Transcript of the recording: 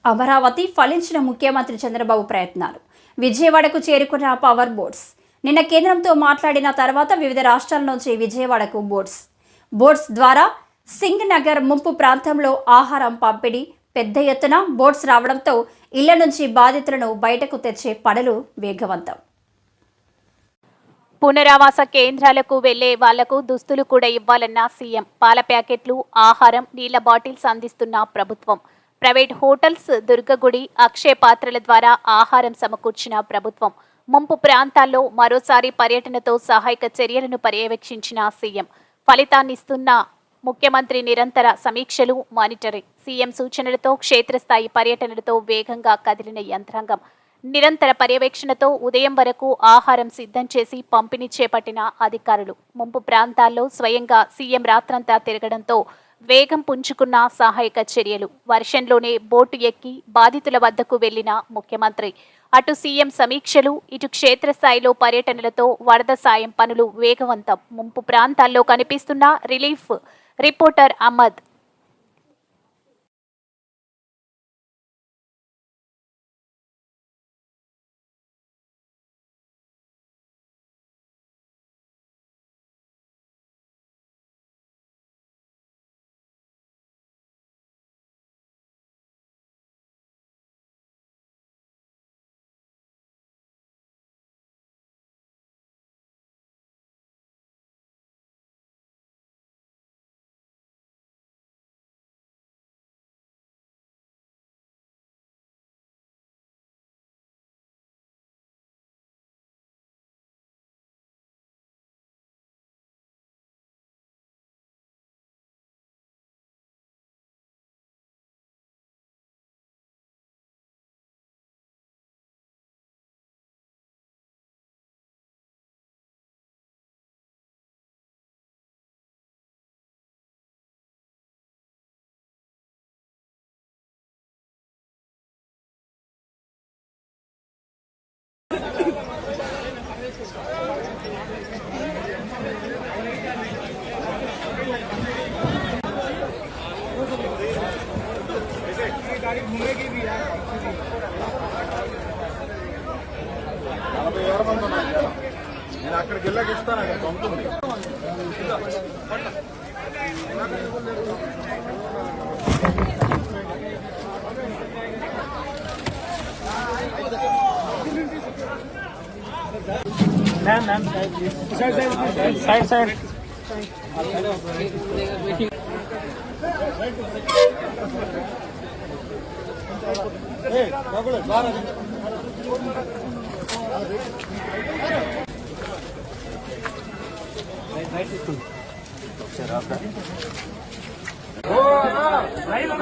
అమరావతి ఫలించిన ముఖ్యమంత్రి చంద్రబాబు ప్రయత్నాలు. విజయవాడకు చేరుకున్న పవర్ బోట్స్. నిన్న కేంద్రంతో మాట్లాడిన తర్వాత వివిధ రాష్ట్రాల నుంచి విజయవాడకు బోట్స్ ద్వారా సింగ్ నగర్ ముంపు ప్రాంతంలో ఆహారం పంపిణీ. పెద్ద ఎత్తున బోట్స్ రావడంతో ఇళ్ల నుంచి బాధితులను బయటకు తెచ్చే పనులు వేగవంతం. పునరావాస కేంద్రాలకు వెళ్లే వాళ్లకు దుస్తులు కూడా ఇవ్వాలన్న సీఎం. పాల ప్యాకెట్లు, ఆహారం, నీళ్ల బాటిల్స్ అందిస్తున్న ప్రభుత్వం. ప్రైవేట్ హోటల్స్, దుర్గగుడి, అక్షయ పాత్రల ద్వారా ఆహారం సమకూర్చిన ప్రభుత్వం. ముంపు ప్రాంతాల్లో మరోసారి పర్యటనతో సహాయక చర్యలను పర్యవేక్షించిన సీఎం. ఫలితాన్నిస్తున్న ముఖ్యమంత్రి. నిరంతర సమీక్షలు, మానిటరింగ్. సీఎం సూచనలతో క్షేత్రస్థాయి పర్యటనలతో వేగంగా కదిలిన యంత్రాంగం. నిరంతర పర్యవేక్షణతో ఉదయం వరకు ఆహారం సిద్ధం చేసి పంపిణీ చేపట్టిన అధికారులు. ముంపు ప్రాంతాల్లో స్వయంగా సీఎం రాత్రంతా తిరగడంతో వేగం పుంజుకున్న సహాయక చర్యలు. వర్షంలోనే బోటు ఎక్కి బాధితుల వద్దకు వెళ్లిన ముఖ్యమంత్రి. అటు సీఎం సమీక్షలు, ఇటు క్షేత్రస్థాయిలో పర్యటనలతో వరద సాయం పనులు వేగవంతం. ముంపు ప్రాంతాల్లో కనిపిస్తున్న రిలీఫ్. రిపోర్టర్ అహ్మద్. నేను అక్కడికి వెళ్ళాక ఇస్తాను అక్కడ ఉంటుంది. సైడ్ సైడ్ రైలు